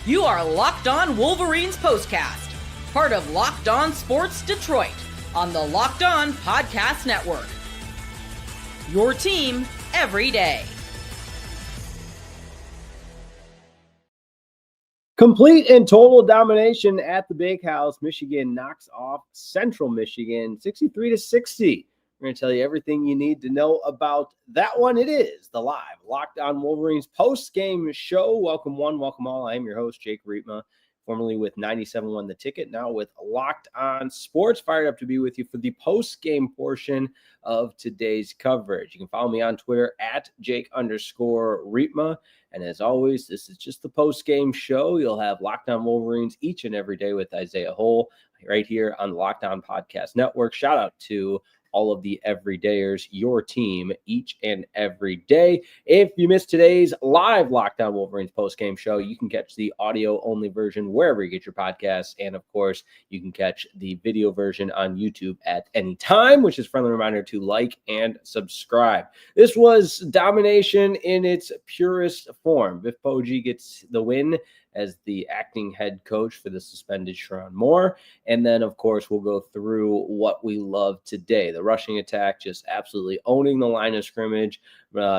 You are Locked On Wolverines POSTCAST, part of Locked On Sports Detroit on the Locked On Podcast Network. Your team every day. Complete and total domination at the Big House. Michigan knocks off Central Michigan 63-60. We're going to tell you everything you need to know about that one. It is the live Locked On Wolverines post-game show. Welcome one, welcome all. I am your host, Jake Rietma, formerly with 97.1 The Ticket, now with Locked On Sports. Fired up to be with you for the post-game portion of today's coverage. You can follow me on Twitter at Jake_Rietma. And as always, this is just the post-game show. You'll have Locked On Wolverines each and every day with Isaiah Hull right here on the Locked On Podcast Network. Shout out to all of the everydayers, your team each and every day. If you missed today's live Locked On Wolverines post-game show, you can catch the audio-only version wherever you get your podcasts. And, of course, you can catch the video version on YouTube at any time, which is a friendly reminder to like and subscribe. This was domination in its purest form. Biff Poggi gets the win as the acting head coach for the suspended Sherrone Moore. And then, of course, we'll go through what we love today. The rushing attack just absolutely owning the line of scrimmage.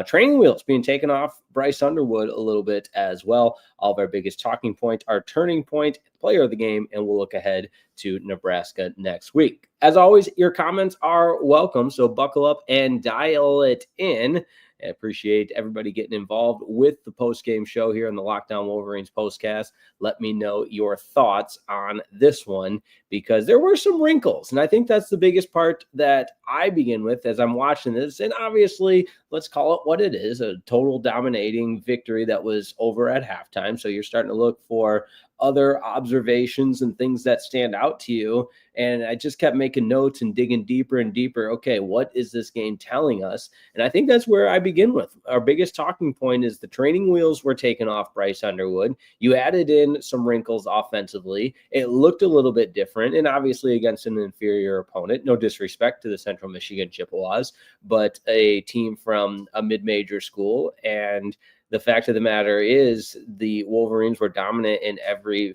Training wheels being taken off Bryce Underwood a little bit as well. All of our biggest talking point, our turning point, player of the game, and we'll look ahead to Nebraska next week. As always, your comments are welcome, so buckle up and dial it in. I appreciate everybody getting involved with the post-game show here on the Locked On Wolverines postcast. Let me know your thoughts on this one because there were some wrinkles. And I think that's the biggest part that I begin with as I'm watching this. And obviously, let's call it what it is, a total dominating victory that was over at halftime. So you're starting to look for other observations and things that stand out to you. And I just kept making notes and digging deeper and deeper. Okay, what is this game telling us? And I think that's where I begin with. Our biggest talking point is the training wheels were taken off Bryce Underwood. You added in some wrinkles offensively. It looked a little bit different, and obviously against an inferior opponent. No disrespect to the Central Michigan Chippewas, but a team from a mid-major school. And the fact of the matter is the Wolverines were dominant in every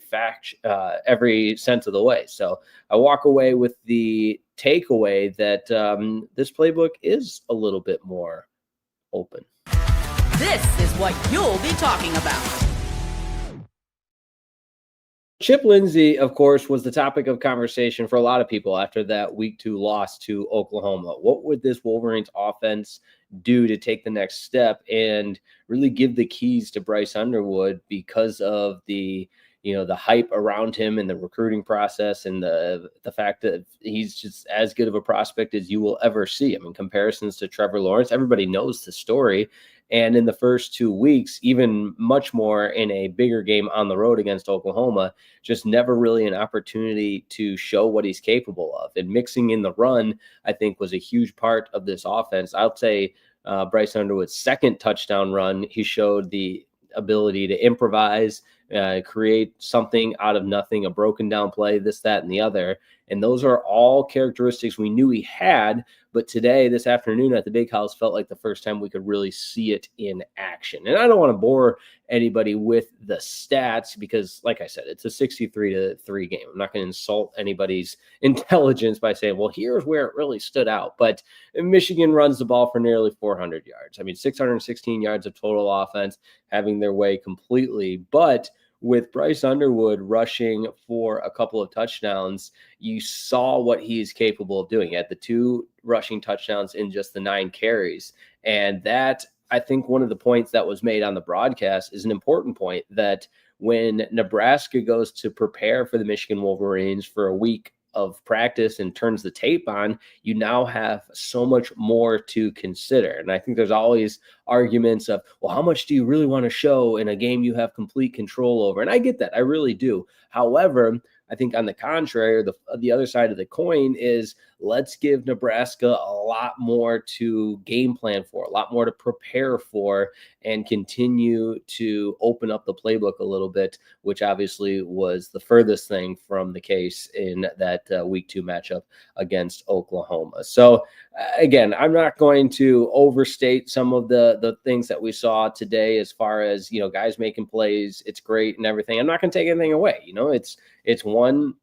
sense of the way. So I walk away with the takeaway that this playbook is a little bit more open. This is what you'll be talking about. Chip Lindsey, of course, was the topic of conversation for a lot of people after that week 2 loss to Oklahoma. What would this Wolverines offense do to take the next step and really give the keys to Bryce Underwood because of the hype around him and the recruiting process and the fact that he's just as good of a prospect as you will ever see. I mean, comparisons to Trevor Lawrence, everybody knows the story. And in the first 2 weeks, even much more in a bigger game on the road against Oklahoma, just never really an opportunity to show what he's capable of. And mixing in the run, I think, was a huge part of this offense. I'll say Bryce Underwood's second touchdown run, he showed the ability to improvise, create something out of nothing, a broken down play, this, that, and the other. And those are all characteristics we knew he had. But today, this afternoon at the Big House, felt like the first time we could really see it in action. And I don't want to bore anybody with the stats because, like I said, it's a 63-3 game. I'm not going to insult anybody's intelligence by saying, well, here's where it really stood out. But Michigan runs the ball for nearly 400 yards. I mean, 616 yards of total offense, having their way completely. But with Bryce Underwood rushing for a couple of touchdowns, you saw what he's capable of doing. He had the 2 rushing touchdowns in just the 9 carries. And that, I think one of the points that was made on the broadcast is an important point, that when Nebraska goes to prepare for the Michigan Wolverines for a week of practice and turns the tape on, you now have so much more to consider. And I think there's always arguments of, well, how much do you really want to show in a game you have complete control over? And I get that. I really do. However, I think on the contrary, the other side of the coin is let's give Nebraska a lot more to game plan for, a lot more to prepare for, and continue to open up the playbook a little bit, which obviously was the furthest thing from the case in that week 2 matchup against Oklahoma. So again, I'm not going to overstate some of the things that we saw today as far as, guys making plays. It's great and everything. I'm not going to take anything away. It's one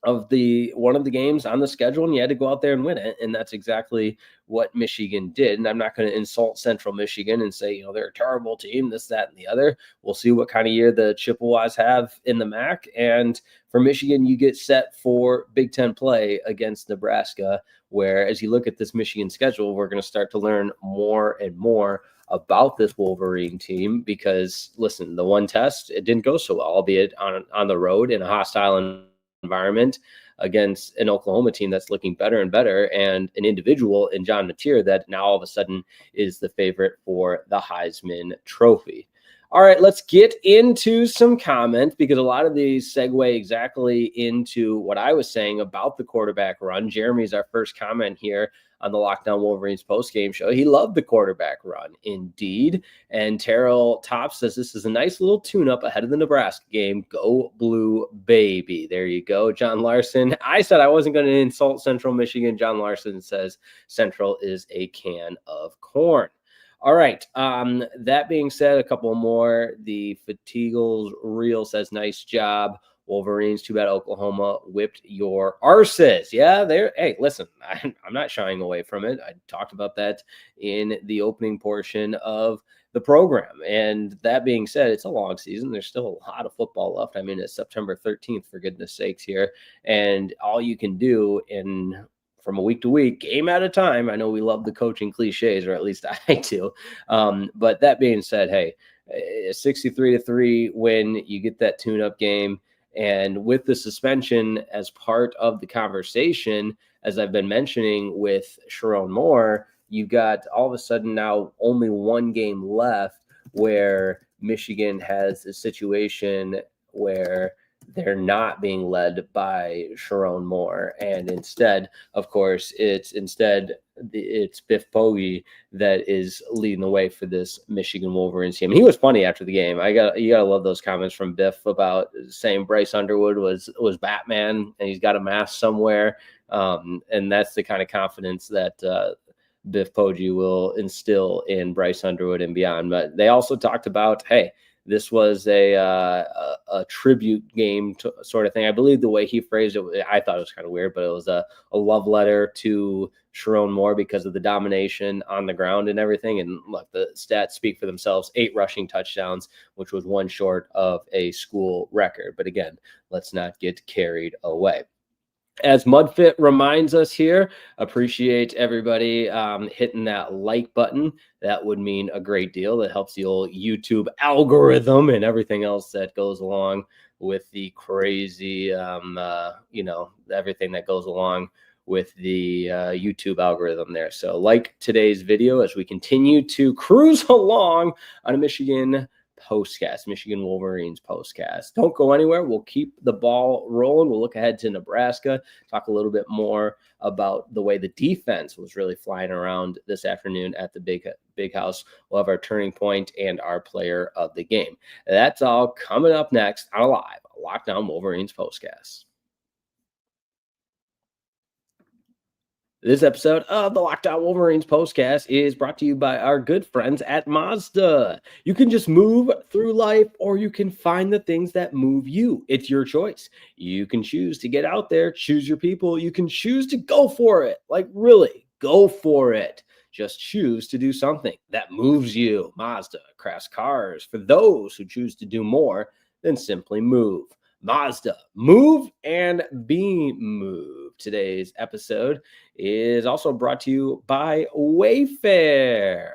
of the games on the schedule, and you had to go out there and win it. And that's exactly what Michigan did. And I'm not going to insult Central Michigan and say, they're a terrible team, this, that, and the other. We'll see what kind of year the Chippewas have in the MAC. And for Michigan, you get set for Big Ten play against Nebraska, where as you look at this Michigan schedule, we're going to start to learn more and more about this Wolverine team, because listen, the one test, it didn't go so well, albeit on the road in a hostile environment against an Oklahoma team that's looking better and better, and an individual in John Mateer that now all of a sudden is the favorite for the Heisman Trophy. All right, let's get into some comments, because a lot of these segue exactly into what I was saying about the quarterback run. Jeremy's our first comment here on the Locked On Wolverines post-game show. He loved the quarterback run, indeed. And Terrell Top says this is a nice little tune-up ahead of the Nebraska game. Go Blue, baby. There you go, John Larson. I said I wasn't going to insult Central Michigan. John Larson says Central is a can of corn. All right. That being said, a couple more. The Fatigues Reel says, nice job, Wolverines. Too bad Oklahoma whipped your arses. Yeah, hey, listen, I'm not shying away from it. I talked about that in the opening portion of the program. And that being said, it's a long season. There's still a lot of football left. I mean, it's September 13th, for goodness sakes here. And all you can do from a week to week, game at a time. I know we love the coaching cliches, or at least I do. But that being said, hey, 63-3 win, you get that tune-up game. And with the suspension as part of the conversation, as I've been mentioning with Sherrone Moore, you've got all of a sudden now only one game left where Michigan has a situation where they're not being led by Sherrone Moore. And instead, of course, it's Biff Poggi that is leading the way for this Michigan Wolverines team. And he was funny after the game. You gotta love those comments from Biff about saying Bryce Underwood was Batman and he's got a mask somewhere. And that's the kind of confidence that Biff Poggi will instill in Bryce Underwood and beyond. But they also talked about, hey, this was a tribute game sort of thing. I believe the way he phrased it, I thought it was kind of weird, but it was a love letter to Sherrone Moore because of the domination on the ground and everything. And look, the stats speak for themselves. 8 rushing touchdowns, which was one short of a school record. But again, let's not get carried away. As Mudfit reminds us here, appreciate everybody hitting that like button. That would mean a great deal. That helps the old YouTube algorithm and everything else that goes along with the crazy, everything that goes along with the YouTube algorithm there. So like today's video as we continue to cruise along on a Michigan Wolverines postcast. Don't go anywhere. We'll keep the ball rolling. We'll look ahead to Nebraska, talk a little bit more about the way the defense was really flying around this afternoon at the big house. We'll have our turning point and our player of the game. That's all coming up next on a live Locked On Wolverines postcast. This episode of the Locked On Wolverines postcast is brought to you by our good friends at Mazda. You can just move through life, or you can find the things that move you. It's your choice. You can choose to get out there, choose your people. You can choose to go for it. Like, really, go for it. Just choose to do something that moves you. Mazda crafts cars for those who choose to do more than simply move. Mazda, move and be moved. Today's episode is also brought to you by Wayfair.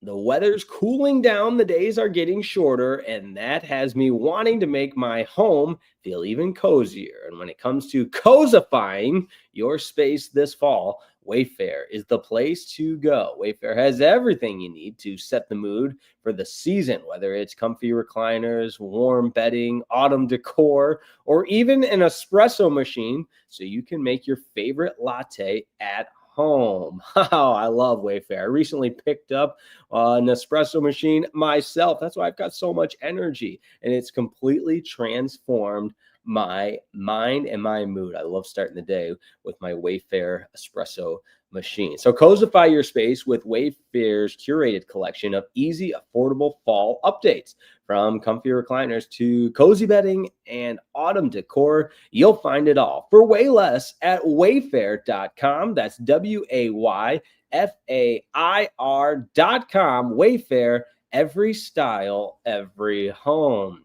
The weather's cooling down, the days are getting shorter, and that has me wanting to make my home feel even cozier. And when it comes to cozifying your space this fall, Wayfair is the place to go. Wayfair has everything you need to set the mood for the season, whether it's comfy recliners, warm bedding, autumn decor, or even an espresso machine so you can make your favorite latte at home. Oh, I love Wayfair. I recently picked up an espresso machine myself. That's why I've got so much energy, and it's completely transformed my mind and my mood. I love starting the day with my Wayfair espresso machine. So cozify your space with Wayfair's curated collection of easy, affordable fall updates. From comfy recliners to cozy bedding and autumn decor, you'll find it all for way less at wayfair.com. That's WAYFAIR.com. Wayfair, every style, every home.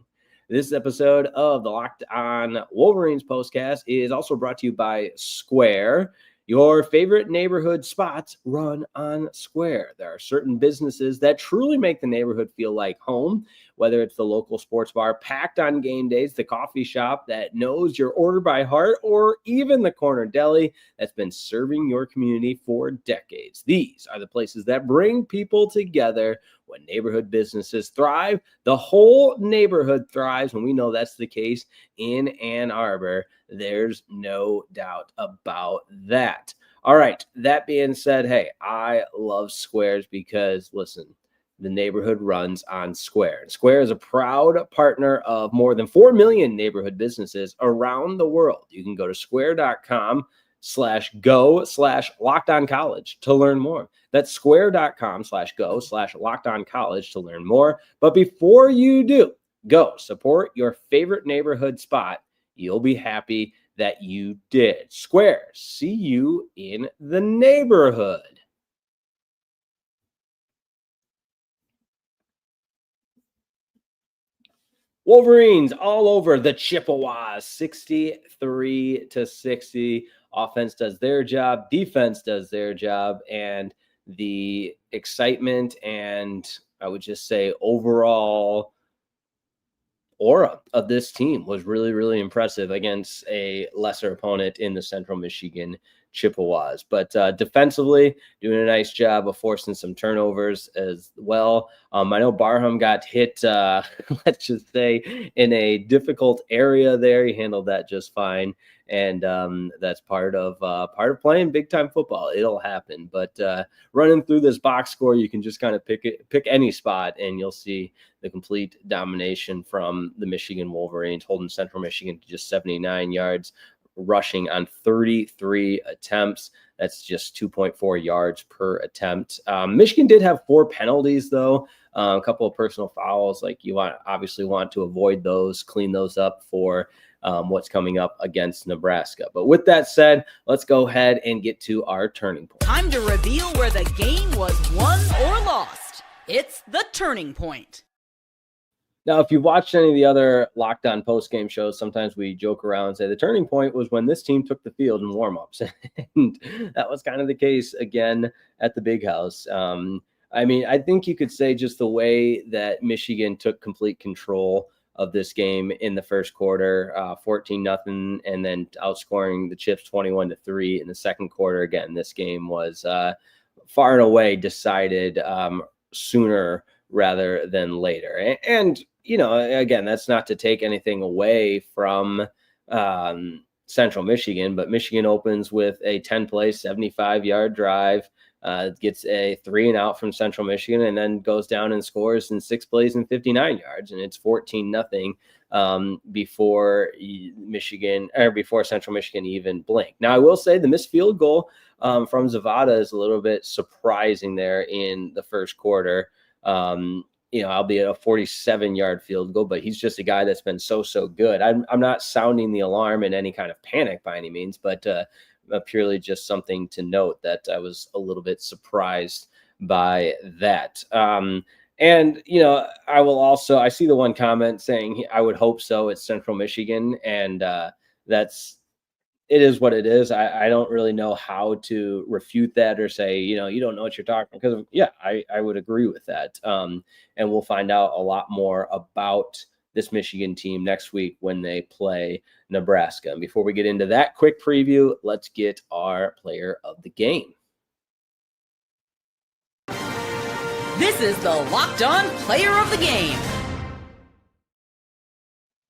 This episode of the Locked On Wolverines postcast is also brought to you by Square. Your favorite neighborhood spots run on Square. There are certain businesses that truly make the neighborhood feel like home, whether it's the local sports bar packed on game days, the coffee shop that knows your order by heart, or even the corner deli that's been serving your community for decades. These are the places that bring people together. When neighborhood businesses thrive, the whole neighborhood thrives, and we know that's the case in Ann Arbor. There's no doubt about that. All right, that being said, hey, I love Squares because, listen, the neighborhood runs on Square. Square is a proud partner of more than 4 million neighborhood businesses around the world. You can go to square.com/go/lockedoncollege to learn more. That's square.com/go/lockedoncollege to learn more. But before you do, go support your favorite neighborhood spot. You'll be happy that you did. Square, see you in the neighborhood. Wolverines all over the Chippewas, 63-60. Offense does their job, defense does their job, and the excitement and I would just say overall aura of this team was really, really impressive against a lesser opponent in the Central Michigan Chippewas. But defensively, doing a nice job of forcing some turnovers as well. I know Barham got hit, let's just say, in a difficult area there. He handled that just fine. And that's part of playing big time football. It'll happen. But running through this box score, you can just kind of pick any spot, and you'll see the complete domination from the Michigan Wolverines, holding Central Michigan to just 79 yards, rushing on 33 attempts. That's just 2.4 yards per attempt. Michigan did have 4 penalties, though. A couple of personal fouls, like you obviously want to avoid those, clean those up for what's coming up against Nebraska. But with that said, let's go ahead and get to our turning point. Time to reveal where the game was won or lost. It's the turning point. Now, if you've watched any of the other Locked On post-game shows, sometimes we joke around and say the turning point was when this team took the field in warm-ups. And that was kind of the case again at the Big House. I mean, I think you could say just the way that Michigan took complete control of this game in the first quarter, 14-0, and then outscoring the Chips 21-3 in the second quarter. Again, this game was far and away decided sooner rather than later. And you know, again, that's not to take anything away from Central Michigan, but Michigan opens with a 10-play, 75-yard drive, gets a 3-and-out from Central Michigan, and then goes down and scores in 6 plays and 59 yards, and it's 14-0 before Central Michigan even blinked. Now, I will say the missed field goal from Zavada is a little bit surprising there in the first quarter. Albeit a 47-yard field goal, but he's just a guy that's been so good. I'm not sounding the alarm in any kind of panic by any means, but purely just something to note that I was a little bit surprised by that. And, I see the one comment saying, I would hope so. It's Central Michigan. And it is what it is. I don't really know how to refute that or say, you don't know what you're talking because I would agree with that. And we'll find out a lot more about this Michigan team next week when they play Nebraska. And before we get into that quick preview, let's get our player of the game. This is the Locked On Player of the Game.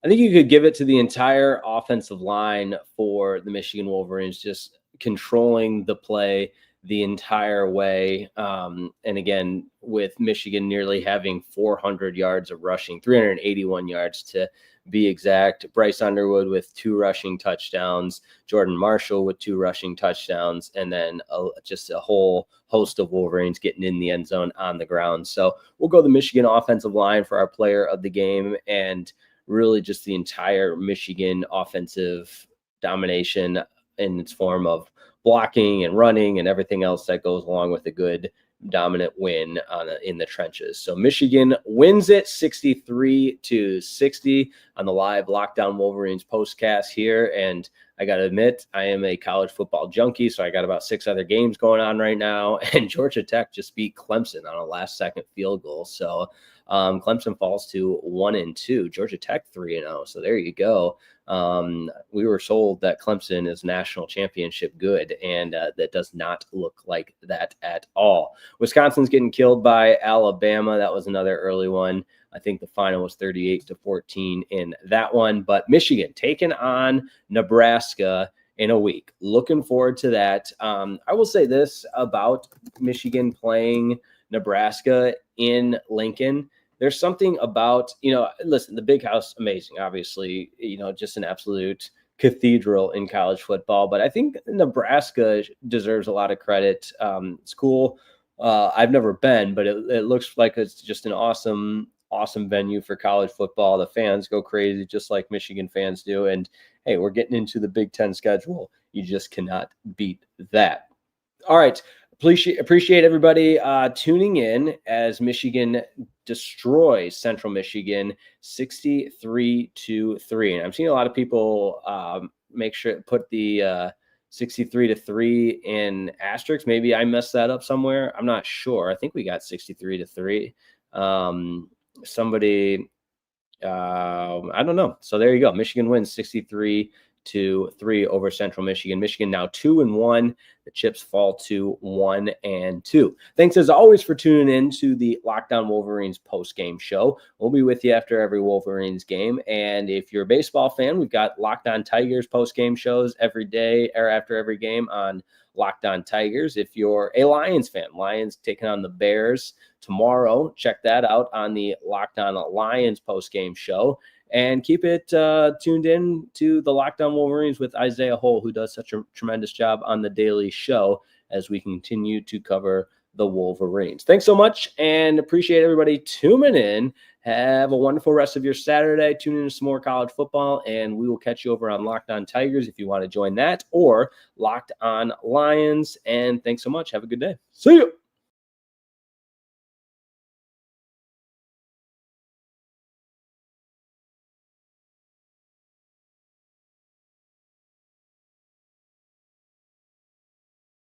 I think you could give it to the entire offensive line for the Michigan Wolverines, just controlling the play the entire way. And again, with Michigan nearly having 400 yards of rushing, 381 yards to be exact. Bryce Underwood with 2 rushing touchdowns, Jordan Marshall with 2 rushing touchdowns, and then just a whole host of Wolverines getting in the end zone on the ground. So we'll go the Michigan offensive line for our player of the game, and really just the entire Michigan offensive domination in its form of blocking and running and everything else that goes along with a good dominant win in the trenches. So Michigan wins it 63-60 on the live Lockdown Wolverines postcast here. And I got to admit, I am a college football junkie, so I got about 6 other games going on right now. And Georgia Tech just beat Clemson on a last-second field goal. So Clemson falls to 1-2, Georgia Tech 3-0. So there you go. We were sold that Clemson is national championship good, and that does not look like that at all. Wisconsin's getting killed by Alabama. That was another early one. I think the final was 38-14 in that one. But Michigan taking on Nebraska in a week. Looking forward to that. I will say this about Michigan playing Nebraska in Lincoln. There's something about, listen, the Big House, amazing, obviously, just an absolute cathedral in college football. But I think Nebraska deserves a lot of credit. It's cool. I've never been, but it looks like it's just an awesome venue for college football. The fans go crazy, just like Michigan fans do. And hey, we're getting into the Big Ten schedule. You just cannot beat that. All right. Appreciate everybody tuning in as Michigan destroys Central Michigan 63-3. And I'm seeing a lot of people put the 63-3 in asterisks. Maybe I messed that up somewhere. I'm not sure. I think we got 63-3. Somebody, I don't know. So there you go. Michigan wins 63-3 over Central Michigan. Michigan now 2-1. The Chips fall to 1-2. Thanks as always for tuning in to the Lockdown Wolverines post-game show. We'll be with you after every Wolverines game. And if you're a baseball fan, we've got Lockdown Tigers post-game shows every day or after every game on Locked On Tigers. If you're a Lions fan, Lions taking on the Bears tomorrow. Check that out on the Locked On Lions post-game show. And keep it tuned in to the Lockdown Wolverines with Isaiah Hull, who does such a tremendous job on the daily show as we continue to cover the Wolverines. Thanks so much, and appreciate everybody tuning in. Have a wonderful rest of your Saturday. Tune in to some more college football, and we will catch you over on Locked On Tigers if you want to join that, or Locked On Lions. And thanks so much. Have a good day. See you.